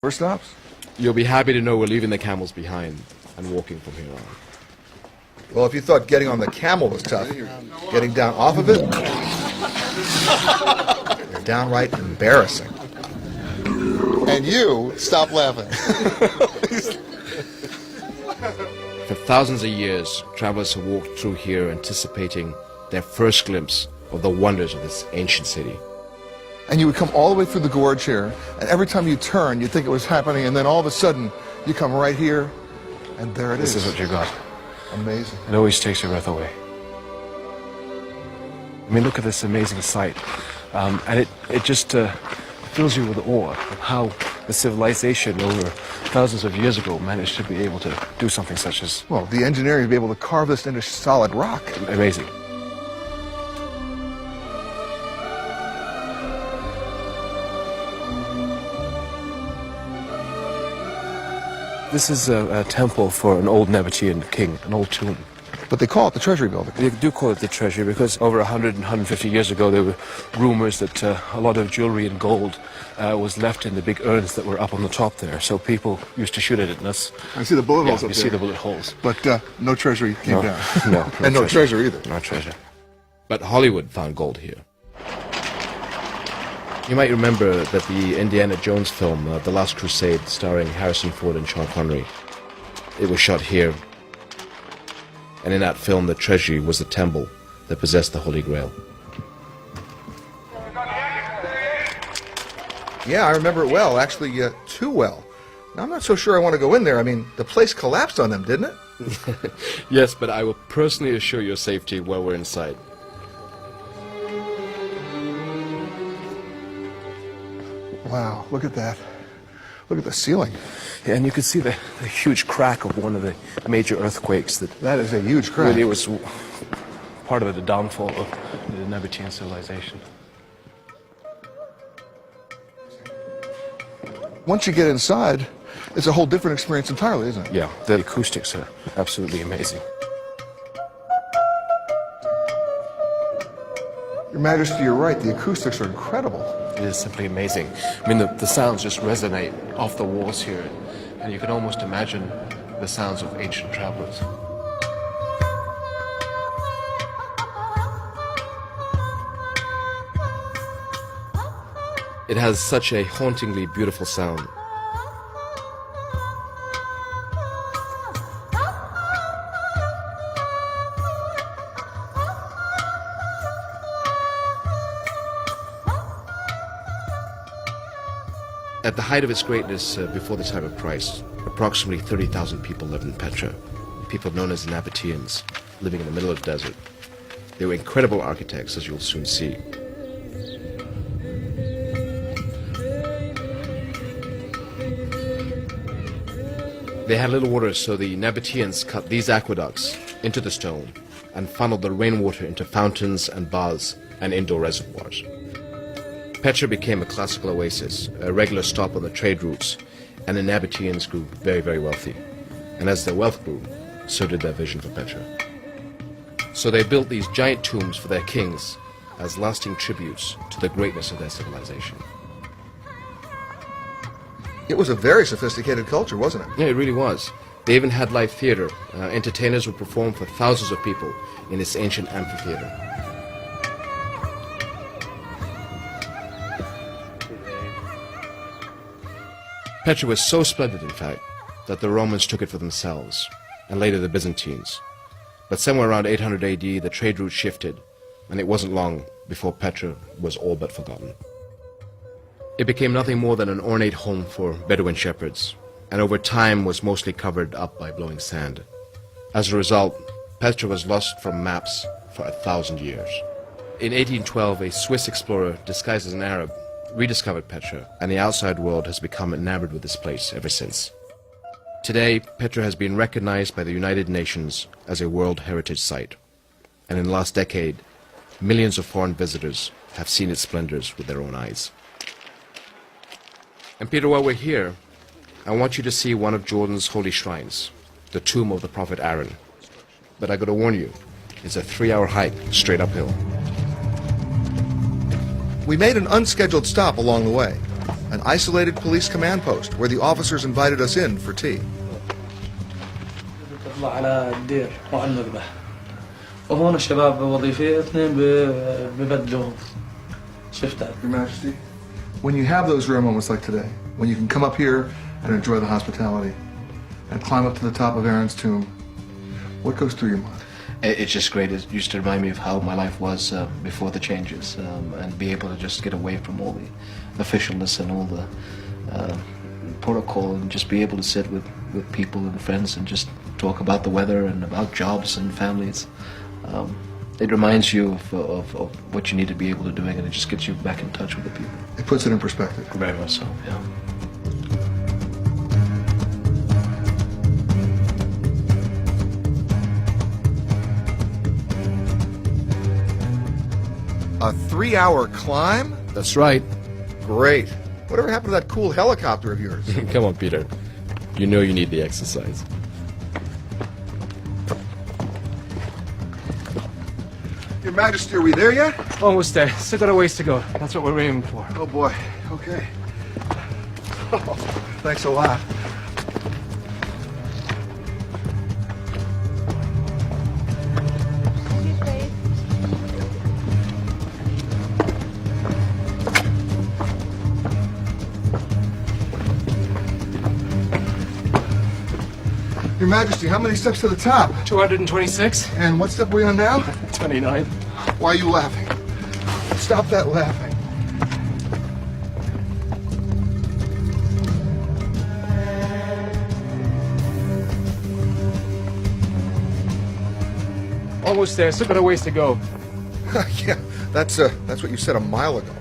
First stops? You'll be happy to know we're leaving the camels behind and walking from here on. Well, if you thought getting on the camel was tough, getting down off of it, you're downright embarrassing. And you, stop laughing. For thousands of years, travelers have walked through here anticipating their first glimpse of the wonders of this ancient city. And you would come all the way through the gorge here, and every time you turn, you'd think it was happening, and then all of a sudden, you come right here, and there it is. This is what you got. Amazing. It always takes your breath away. I mean, look at this amazing sight. And it just fills you with awe of how the civilization over thousands of years ago managed to be able to do something such as... Well, the engineering to be able to carve this into solid rock. Amazing. This is a temple for an old Nabatean king, an old tomb. But they call it the Treasury Building. They do call it the treasury because over 100 and 150 years ago there were rumors that a lot of jewelry and gold was left in the big urns that were up on the top there. So people used to shoot at it, and that's... I see the bullet holes up you there. see the bullet holes. But no treasury came down. No. And no treasure either. No treasure. But Hollywood found gold here. You might remember that the Indiana Jones film, The Last Crusade, starring Harrison Ford and Sean Connery, it was shot here. And in that film, the treasury was the temple that possessed the Holy Grail. Yeah, I remember it well, actually too well. Now, I'm not so sure I want to go in there. I mean, the place collapsed on them, didn't it? Yes, but I will personally assure your safety while we're inside. Wow, look at that. Look at the ceiling. Yeah, and you can see the huge crack of one of the major earthquakes that Is a huge crack. really was part of the downfall of the Nabatean civilization. Once you get inside, it's a whole different experience entirely, isn't it? Yeah, the acoustics are absolutely amazing. Your Majesty, you're right. The acoustics are incredible. It is simply amazing. I mean, the sounds just resonate off the walls here, and you can almost imagine the sounds of ancient travelers. It has such a hauntingly beautiful sound. At the height of its greatness, before the time of Christ, approximately 30,000 people lived in Petra. People known as the Nabateans, living in the middle of the desert. They were incredible architects, as you'll soon see. They had little water, so the Nabateans cut these aqueducts into the stone and funneled the rainwater into fountains and baths and indoor reservoirs. Petra became a classical oasis, a regular stop on the trade routes, and the Nabateans grew very, very wealthy. And as their wealth grew, so did their vision for Petra. So they built these giant tombs for their kings as lasting tributes to the greatness of their civilization. It was a very sophisticated culture, wasn't it? Yeah, it really was. They even had live theater. Entertainers would perform for thousands of people in this ancient amphitheater. Petra was so splendid, in fact, that the Romans took it for themselves, and later the Byzantines. But somewhere around 800 AD, the trade route shifted, and it wasn't long before Petra was all but forgotten. It became nothing more than an ornate home for Bedouin shepherds, and over time was mostly covered up by blowing sand. As a result, Petra was lost from maps for 1,000 years. In 1812, a Swiss explorer disguised as an Arab rediscovered Petra, and the outside world has become enamored with this place ever since. Today, Petra has been recognized by the United Nations as a World Heritage Site, and in the last decade, millions of foreign visitors have seen its splendors with their own eyes. And Peter, while we're here, I want you to see one of Jordan's holy shrines, the tomb of the prophet Aaron. But I gotta warn you, it's a 3-hour hike straight uphill. We made an unscheduled stop along the way, an isolated police command post where the officers invited us in for tea. تطلع على الدير وعلى المذبح وهون الشباب بوظيفة اثنين ببدلوا شفتات. Your Majesty, when you have those rare moments like today, when you can come up here and enjoy the hospitality and climb up to the top of Aaron's tomb, what goes through your mind? It's just great. It used to remind me of how my life was before the changes, and be able to just get away from all the officialness and all the protocol, and just be able to sit with people and friends and just talk about the weather and about jobs and families. It reminds you of what you need to be able to do, and it just gets you back in touch with the people. It puts it in perspective. Very much so, yeah. A 3-hour climb? That's right. Great. Whatever happened to that cool helicopter of yours? Come on, Peter. You know you need the exercise. Your Majesty, are we there yet? Almost there. Still got a ways to go. That's what we're aiming for. Oh boy. Okay. Thanks a lot. Your Majesty, how many steps to the top? 226. And what step are we on now? 29. Why are you laughing? Stop that laughing. Almost there. Still got a ways to go. Yeah, that's what you said a mile ago.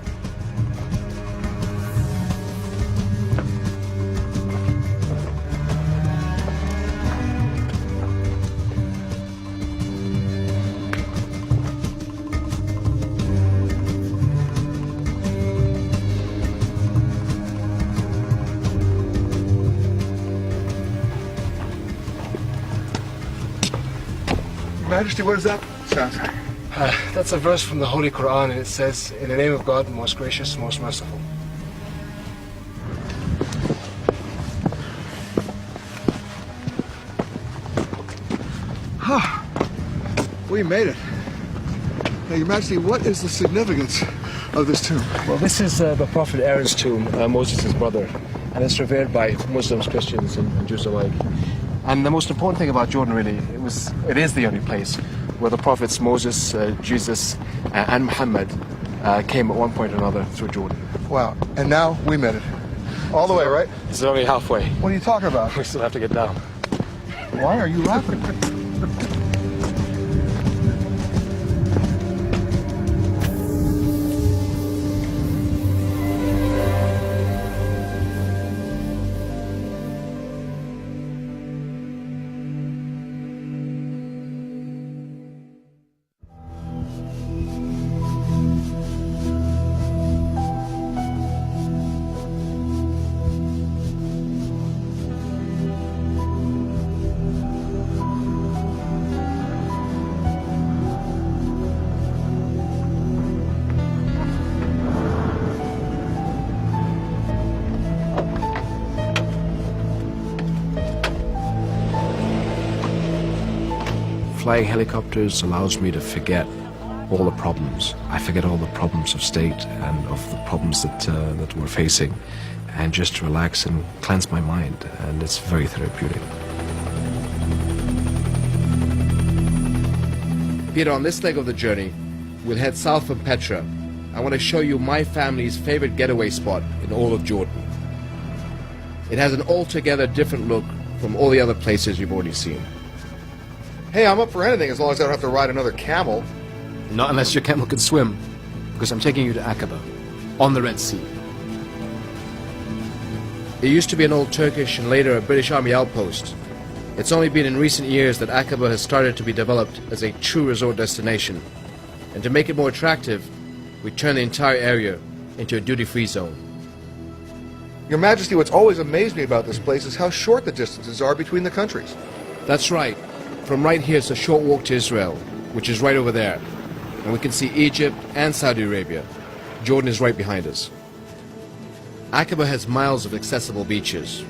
Your Majesty, what does that sound like? That's a verse from the Holy Quran, and it says, "In the name of God, most gracious, most merciful." We made it. Now, Your Majesty, what is the significance of this tomb? Well, this is the Prophet Aaron's tomb, Moses' brother, and it's revered by Muslims, Christians, and Jews alike. And the most important thing about Jordan, really, it is the only place where the prophets Moses, Jesus, and Muhammad came at one point or another through Jordan. Wow. And now we made it. All the way, right? This is only halfway. What are you talking about? We still have to get down. Why are you laughing? Flying helicopters allows me to forget all the problems. I forget all the problems of state and of the problems that we're facing, and just relax and cleanse my mind, and it's very therapeutic. Peter, on this leg of the journey, we'll head south from Petra. I want to show you my family's favorite getaway spot in all of Jordan. It has an altogether different look from all the other places you've already seen. Hey, I'm up for anything as long as I don't have to ride another camel. Not unless your camel can swim, because I'm taking you to Aqaba, on the Red Sea. It used to be an old Turkish and later a British Army outpost. It's only been in recent years that Aqaba has started to be developed as a true resort destination. And to make it more attractive, we turned the entire area into a duty-free zone. Your Majesty, what's always amazed me about this place is how short the distances are between the countries. That's right. From right here, it's a short walk to Israel, which is right over there. And we can see Egypt and Saudi Arabia. Jordan is right behind us. Aqaba has miles of accessible beaches,